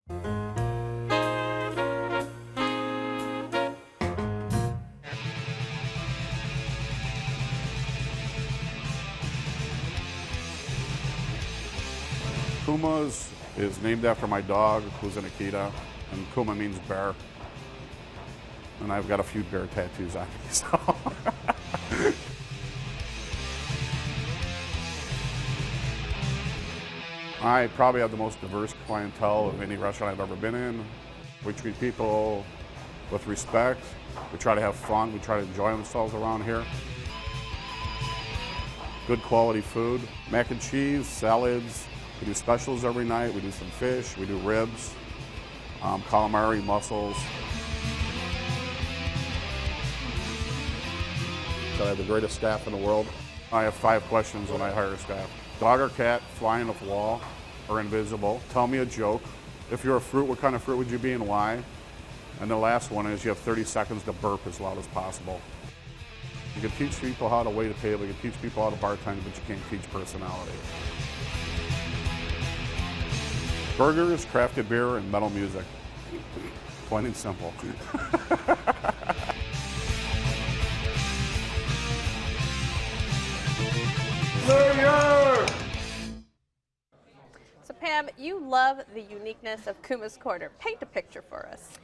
Kuma's is named after my dog, who's an Akita, and Kuma means bear. And I've got a few bear tattoos on me, so. I probably have the most diverse clientele of any restaurant I've ever been in. We treat people with respect. We try to have fun. We try to enjoy themselves around here. Good quality food, mac and cheese, salads. We do specials every night. We do some fish. We do ribs, calamari, mussels. So I have the greatest staff in the world. I have 5 questions when I hire staff. Dog or cat, fly on the wall or invisible? Tell me a joke. If you're a fruit, what kind of fruit would you be and why? And the last one is you have 30 seconds to burp as loud as possible. You can teach people how to wait a table, you can teach people how to bartend, but you can't teach personality. Burgers, crafted beer, and metal music. Plain and simple. So Pam, you love the uniqueness of Kuma's Corner. Paint a picture for us.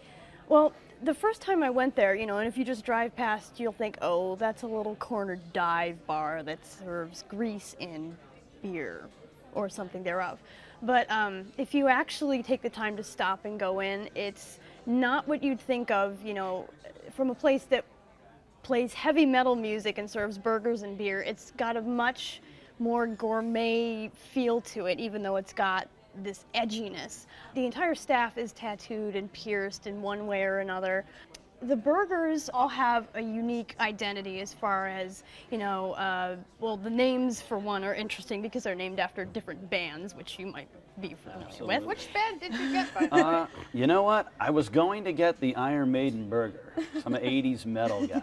Well, the first time I went there, and if you just drive past, you'll think, oh, that's a little corner dive bar that serves grease and beer or something thereof. But if you actually take the time to stop and go in, it's not what you'd think of, from a place that plays heavy metal music and serves burgers and beer. It's got a much more gourmet feel to it, even though it's got this edginess. The entire staff is tattooed and pierced in one way or another. The burgers all have a unique identity as far as, well, the names for one are interesting because they're named after different bands, which you might be familiar with. Which band did you get, by the way? You know what? I was going to get the Iron Maiden burger. I'm an 80s metal guy.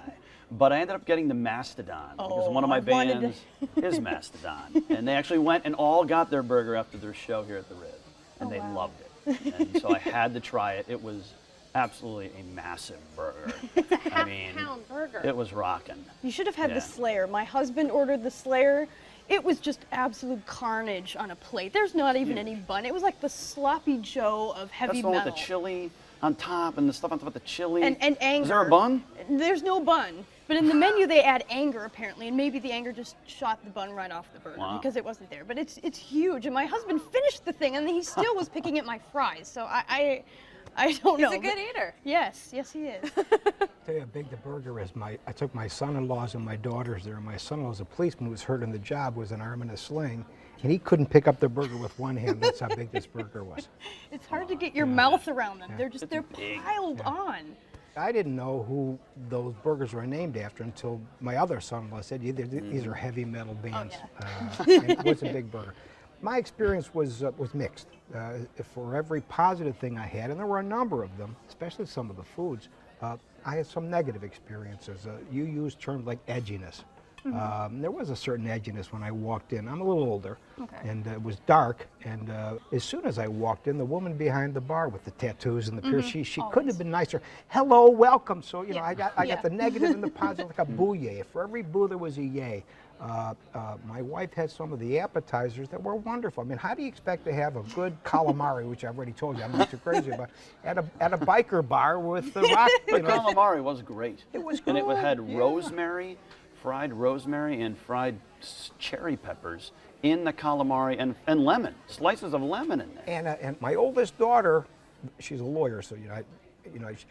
But I ended up getting the Mastodon because one of my bands is Mastodon. And they actually went and all got their burger after their show here at the Rid. And they loved it. And so I had to try it. It was absolutely a massive burger. It's a half-pound burger. It was rocking. You should have had the Slayer. My husband ordered the Slayer. It was just absolute carnage on a plate. There's not even any bun. It was like the sloppy Joe of heavy metal. That's the one with the chili on top and the stuff on top of the chili. And anger. Is there a bun? There's no bun. But in the menu they add anger apparently, and maybe the anger just shot the bun right off the burger because it wasn't there. But it's huge, and my husband finished the thing, and he still was picking at my fries. So I don't know. He's a good eater. Yes, he is. Tell you how big the burger is. I took my son-in-laws and my daughters there. My son-in-law's a policeman who was hurt in the job, was an arm in a sling, and he couldn't pick up the burger with one hand. That's how big this burger was. It's hard to get your mouth around them. They're piled on. I didn't know who those burgers were named after until my other son-in-law said, these are heavy metal bands. And it was a big burger. My experience was mixed. For every positive thing I had, and there were a number of them, especially some of the foods, I had some negative experiences. You used terms like edginess. There was a certain edginess when I walked in. I'm a little older, and it was dark, and as soon as I walked in, the woman behind the bar with the tattoos and the pierced, she couldn't have been nicer. Hello, welcome. So, I got the negative and the positive, like a boo-yay. For every boo, there was a yay. My wife had some of the appetizers that were wonderful. I mean, how do you expect to have a good calamari, which I've already told you I'm not too crazy about, at a biker bar with the rock? The calamari was great. It was good. And it had rosemary, fried rosemary and fried cherry peppers in the calamari and lemon, slices of lemon in there. And my oldest daughter, she's a lawyer, so you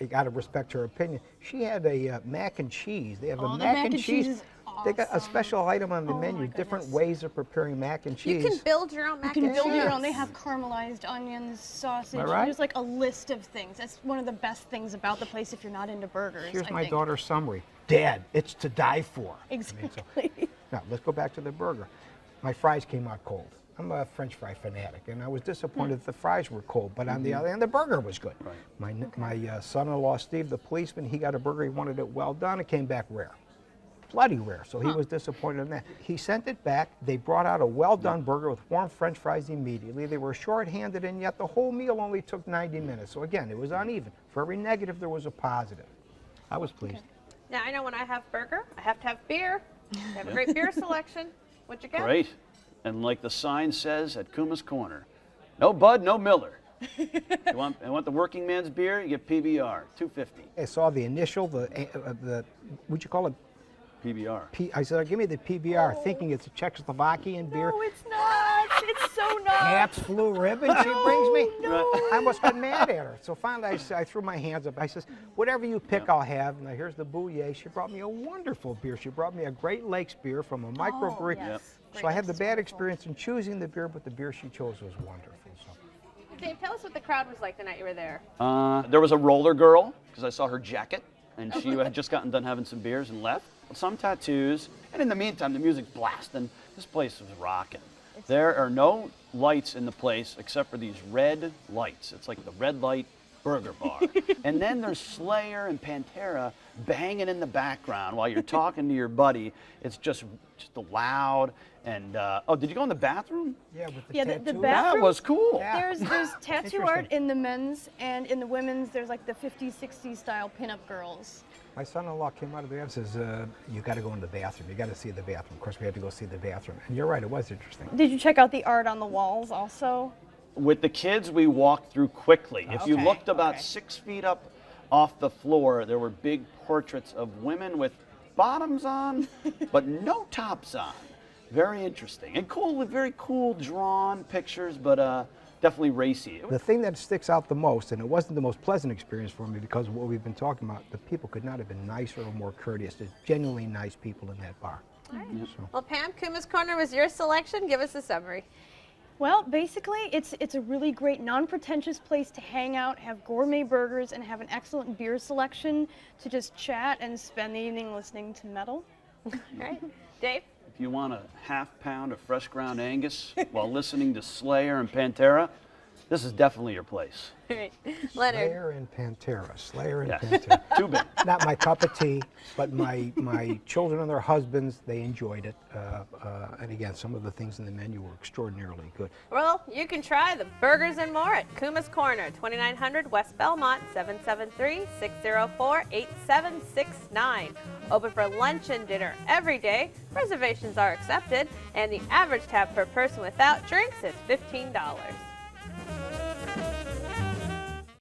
got to respect her opinion. She had a mac and cheese. They have a mac and cheese. Is awesome. They got a special item on the menu, different ways of preparing mac and cheese. You can build your own mac and cheese. You can build your own. They have caramelized onions, sausage. Right? There's like a list of things. That's one of the best things about the place if you're not into burgers. Here's I my think. daughter's summary. Dad, it's to die for. Exactly. Now, let's go back to the burger. My fries came out cold. I'm a French fry fanatic, and I was disappointed that the fries were cold, but on the other hand, the burger was good. Right. My son-in-law, Steve, the policeman, he got a burger, he wanted it well done, it came back rare. bloody rare, so he was disappointed in that. He sent it back. They brought out a well-done burger with warm French fries immediately. They were short-handed, and yet the whole meal only took 90 minutes. So again, it was uneven. For every negative, there was a positive. I was pleased. Now, I know when I have burger, I have to have beer. They have a great beer selection. What'd you get? Great. And like the sign says at Kuma's Corner, no Bud, no Miller. you want the working man's beer, you get PBR, $2.50. I saw the initial, what'd you call it? PBR. I said, give me the PBR, thinking it's a Czechoslovakian beer. No, it's not. It's so not. Pabst Blue Ribbon she brings me. No. I almost got mad at her. So finally I threw my hands up. I says, whatever you pick, I'll have. Now here's the Bouillet. She brought me a wonderful beer. She brought me a Great Lakes beer from a microbrewery. Yes. So I had the bad experience in choosing the beer, but the beer she chose was wonderful. So. Dave, tell us what the crowd was like the night you were there. There was a roller girl, because I saw her jacket, and she had just gotten done having some beers and left. Some tattoos, and in the meantime, the music's blasting. This place was rocking. There are no lights in the place except for these red lights. It's like the red light burger bar. And then there's Slayer and Pantera banging in the background while you're talking to your buddy. It's just loud. And oh, did you go in the bathroom? Yeah, with the Yeah, the tattoo. bathroom. That was cool. Yeah. There's tattoo Interesting. art in the men's, and in the women's, there's like the 50s, 60s style pinup girls. My son-in-law came out of the bathroom and says, you got to go in the bathroom. You got to see the bathroom. Of course, we had to go see the bathroom. And you're right, it was interesting. Did you check out the art on the walls also? With the kids, we walked through quickly. If you Okay, looked about okay. 6 feet up off the floor, there were big portraits of women with bottoms on, but no tops on. Very interesting and cool, with very cool drawn pictures, but definitely racy. The thing that sticks out the most, and it wasn't the most pleasant experience for me because of what we've been talking about, the people could not have been nicer or more courteous. There's genuinely nice people in that bar. So. Well, Pam, Kuma's Corner was your selection. Give us a summary. Well, basically, it's a really great, non-pretentious place to hang out, have gourmet burgers, and have an excellent beer selection to just chat and spend the evening listening to metal. All right. Dave? If you want a half-pound of fresh ground Angus while listening to Slayer and Pantera, this is definitely your place. All right. Leonard? Slayer and Pantera. Slayer and Yes. Pantera. Too big. Not my cup of tea, but my children and their husbands, they enjoyed it. And again, some of the things in the menu were extraordinarily good. Well, you can try the burgers and more at Kuma's Corner, 2900 West Belmont, 773-604-8769. Open for lunch and dinner every day. Reservations are accepted, and the average tab per person without drinks is $15.